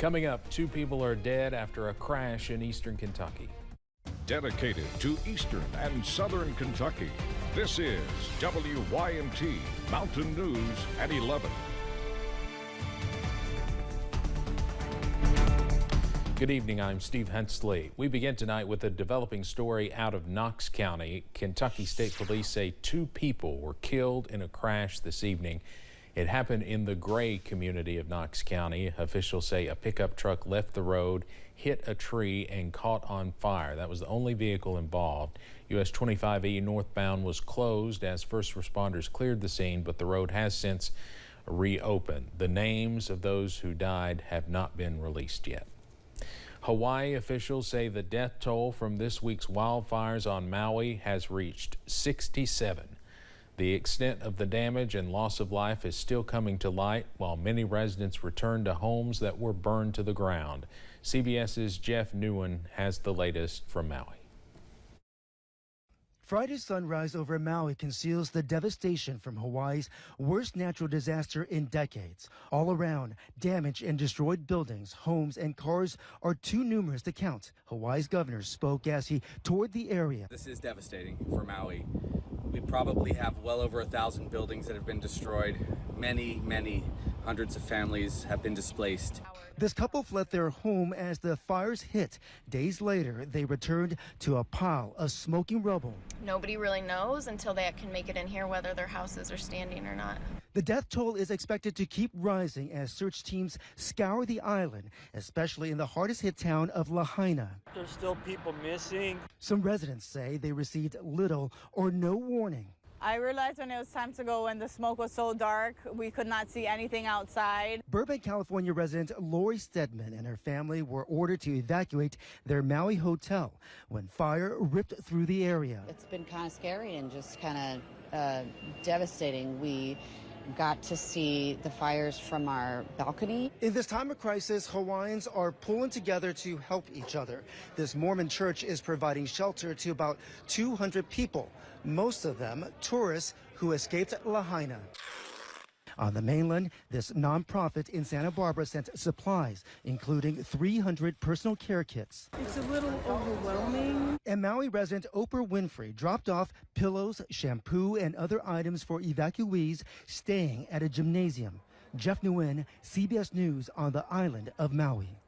Coming up, 2 people are dead after a crash in eastern Kentucky. Dedicated to eastern and southern Kentucky, this is WYMT Mountain News at 11. Good evening, I'm Steve Hensley. We begin tonight with a developing story out of Knox County. Kentucky State Police say 2 people were killed in a crash this evening. It happened in the Gray community of Knox County. Officials say a pickup truck left the road, hit a tree, and caught on fire. That was the only vehicle involved. US 25E northbound was closed as first responders cleared the scene, but the road has since reopened. The names of those who died have not been released yet. Hawaii officials say the death toll from this week's wildfires on Maui has reached 67. The extent of the damage and loss of life is still coming to light while many residents return to homes that were burned to the ground. CBS's Jeff Newen has the latest from Maui. Friday's sunrise over Maui conceals the devastation from Hawaii's worst natural disaster in decades. All around, damaged and destroyed buildings, homes, and cars are too numerous to count. Hawaii's governor spoke as he toured the area. This is devastating for Maui. We probably have well over 1,000 buildings that have been destroyed. Many hundreds of families have been displaced. This couple fled their home as the fires hit. Days later, they returned to a pile of smoking rubble. Nobody really knows until they can make it in here whether their houses are standing or not. The death toll is expected to keep rising as search teams scour the island, especially in the hardest hit town of Lahaina. There's still people missing. Some residents say they received little or no warning. I realized when it was time to go when the smoke was so dark, we could not see anything outside. Burbank, California resident Lori Stedman and her family were ordered to evacuate their Maui hotel when fire ripped through the area. It's been kind of scary and just kind of devastating. We got to see the fires from our balcony. In this time of crisis, Hawaiians are pulling together to help each other. This Mormon church is providing shelter to about 200 people, most of them tourists who escaped Lahaina. On the mainland, this nonprofit in Santa Barbara sent supplies, including 300 personal care kits. It's a little overwhelming. And Maui resident Oprah Winfrey dropped off pillows, shampoo, and other items for evacuees staying at a gymnasium. Jeff Nguyen, CBS News on the island of Maui.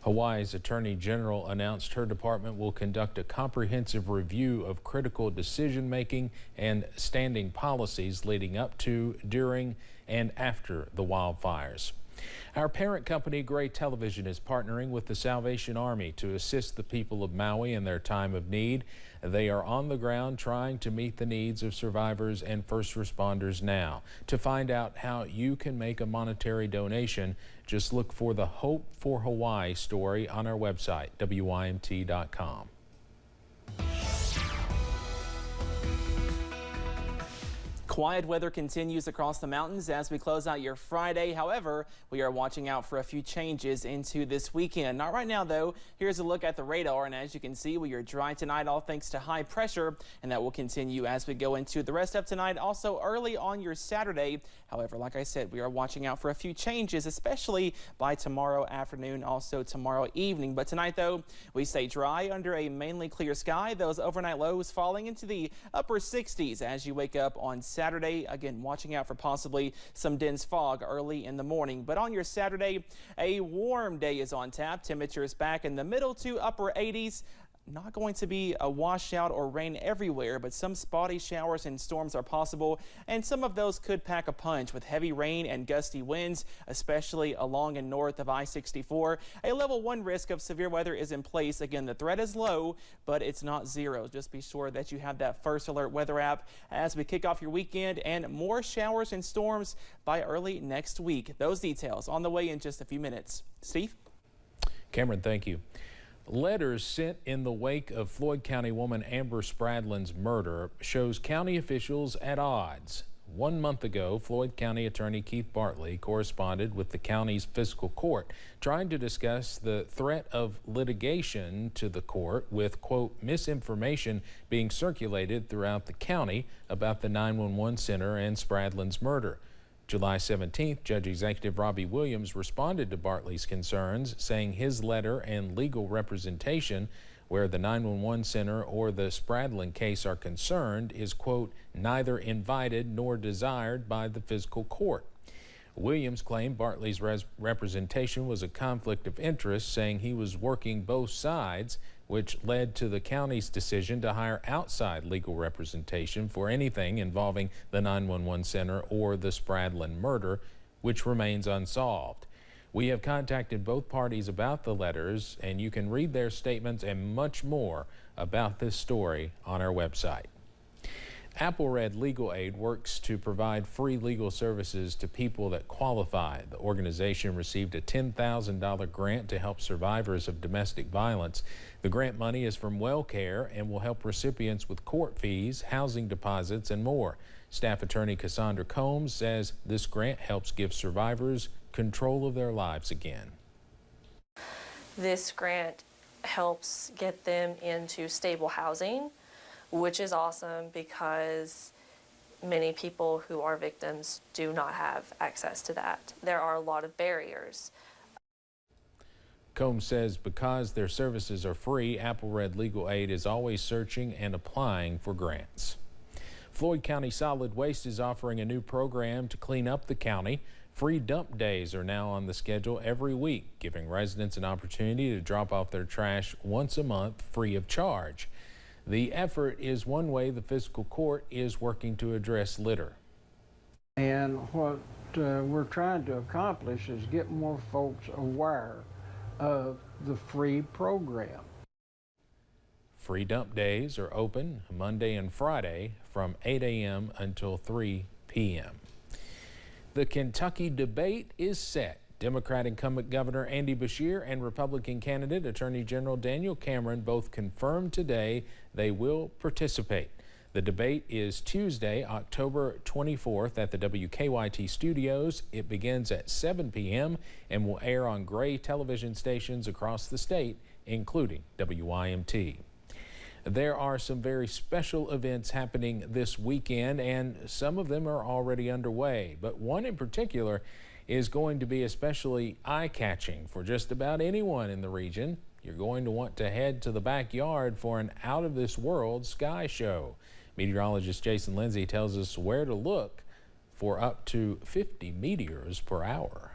Hawaii's Attorney General announced her department will conduct a comprehensive review of critical decision-making and standing policies leading up to, during, and after the wildfires. Our parent company, Gray Television, is partnering with the Salvation Army to assist the people of Maui in their time of need. They are on the ground trying to meet the needs of survivors and first responders now. To find out how you can make a monetary donation, just look for the Hope for Hawaii story on our website, WYMT.com. Quiet weather continues across the mountains as we close out your Friday. However, we are watching out for a few changes into this weekend. Not right now, though. Here's a look at the radar, and as you can see, we are dry tonight, all thanks to high pressure, and that will continue as we go into the rest of tonight. Also early on your Saturday. However, like I said, we are watching out for a few changes, especially by tomorrow afternoon, also tomorrow evening. But tonight, though, we stay dry under a mainly clear sky. Those overnight lows falling into the upper 60s as you wake up on Saturday. Again, watching out for possibly some dense fog early in the morning. But on your Saturday, a warm day is on tap. Temperatures back in the middle to upper 80s. Not going to be a washout or rain everywhere, but some spotty showers and storms are possible, and some of those could pack a punch with heavy rain and gusty winds, especially along and north of I-64. A level 1 risk of severe weather is in place. Again, the threat is low, but it's not zero. Just be sure that you have that First Alert weather app as we kick off your weekend, and more showers and storms by early next week. Those details on the way in just a few minutes. Steve? Cameron, thank you. Letters sent in the wake of Floyd County woman Amber Spradlin's murder shows county officials at odds. 1 month ago, Floyd County Attorney Keith Bartley corresponded with the county's fiscal court, trying to discuss the threat of litigation to the court with, quote, misinformation being circulated throughout the county about the 911 center and Spradlin's murder. July 17th, Judge Executive Robbie Williams responded to Bartley's concerns, saying his letter and legal representation where the 911 center or the Spradlin case are concerned is, quote, neither invited nor desired by the fiscal court. Williams claimed Bartley's representation was a conflict of interest, saying he was working both sides, which led to the county's decision to hire outside legal representation for anything involving the 911 center or the Spradlin murder, which remains unsolved. We have contacted both parties about the letters, and you can read their statements and much more about this story on our website. Apple Red Legal Aid works to provide free legal services to people that qualify. The organization received a $10,000 grant to help survivors of domestic violence. The grant money is from WellCare and will help recipients with court fees, housing deposits, and more. Staff attorney Cassandra Combs says this grant helps give survivors control of their lives again. This grant helps get them into stable housing, which is awesome because many people who are victims do not have access to that. There are a lot of barriers. Combs says because their services are free, Apple Red Legal Aid is always searching and applying for grants. Floyd County Solid Waste is offering a new program to clean up the county. Free dump days are now on the schedule every week, giving residents an opportunity to drop off their trash once a month free of charge. The effort is one way the fiscal court is working to address litter. And what we're trying to accomplish is get more folks aware of the free program. Free dump days are open Monday and Friday from 8 a.m. until 3 p.m. The Kentucky debate is set. Democrat incumbent Governor Andy Beshear and Republican candidate Attorney General Daniel Cameron both confirmed today they will participate. The debate is Tuesday, October 24th at the WKYT studios. It begins at 7 p.m. and will air on Gray television stations across the state, including WYMT. There are some very special events happening this weekend, and some of them are already underway, but one in particular is going to be especially eye-catching for just about anyone in the region. You're going to want to head to the backyard for an out-of-this-world sky show. Meteorologist Jason Lindsay tells us where to look for up to 50 meteors per hour.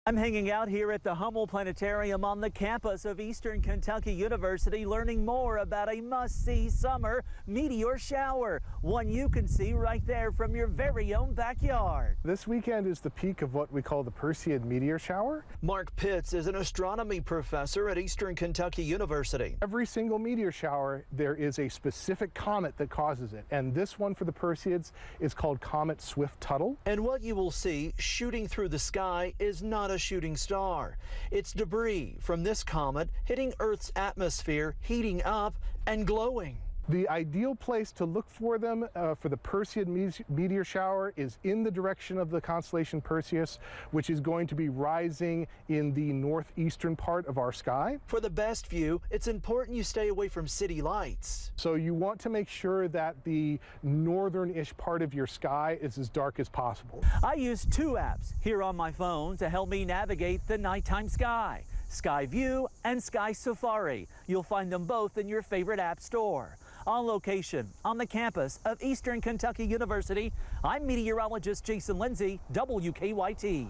I'm hanging out here at the Hummel Planetarium on the campus of Eastern Kentucky University, learning more about a must-see summer meteor shower, one you can see right there from your very own backyard. This weekend is the peak of what we call the Perseid meteor shower. Mark Pitts is an astronomy professor at Eastern Kentucky University. Every single meteor shower, there is a specific comet that causes it, and this one for the Perseids is called Comet Swift-Tuttle. And what you will see shooting through the sky is not a shooting star. It's debris from this comet hitting Earth's atmosphere, heating up and glowing. The ideal place to look for them for the Perseid meteor shower is in the direction of the constellation Perseus, which is going to be rising in the northeastern part of our sky. For the best view, it's important you stay away from city lights. So you want to make sure that the northern-ish part of your sky is as dark as possible. I use two apps here on my phone to help me navigate the nighttime sky: Sky View and Sky Safari. You'll find them both in your favorite app store. On location on the campus of Eastern Kentucky University, I'm meteorologist Jason Lindsay, WKYT.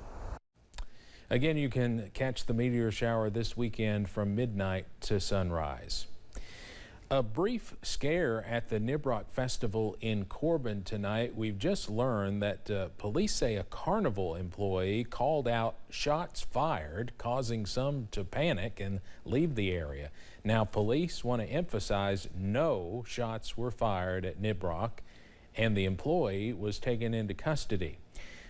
Again, you can catch the meteor shower this weekend from midnight to sunrise. A brief scare at the Nibrock Festival in Corbin tonight. We've just learned that police say a carnival employee called out shots fired, causing some to panic and leave the area. Now, police want to emphasize no shots were fired at Nibrock, and the employee was taken into custody.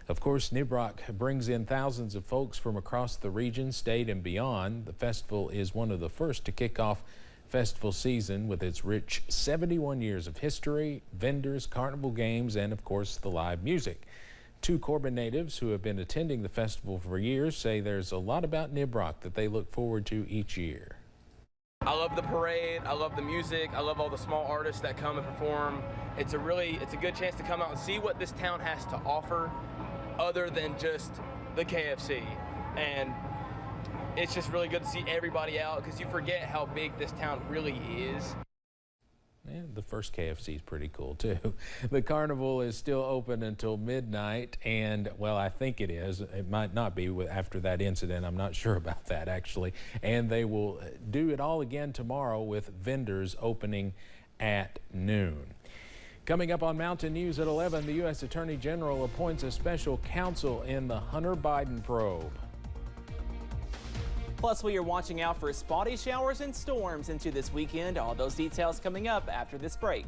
Of course, Nibrock brings in thousands of folks from across the region, state, and beyond. The festival is one of the first to kick off festival season with its rich 71 years of history, vendors, carnival games, and of course the live music. Two Corbin natives who have been attending the festival for years say there's a lot about Nibrock that they look forward to each year. I love the parade, I love the music, I love all the small artists that come and perform. It's a good chance to come out and see what this town has to offer other than just the KFC. And it's just really good to see everybody out because you forget how big this town really is. And the first KFC is pretty cool too. The carnival is still open until midnight, and well, I think it is. It might not be after that incident. I'm not sure about that actually. And they will do it all again tomorrow with vendors opening at noon. Coming up on Mountain News at 11, the U.S. Attorney General appoints a special counsel in the Hunter Biden probe. Plus, we are watching out for spotty showers and storms into this weekend. All those details coming up after this break.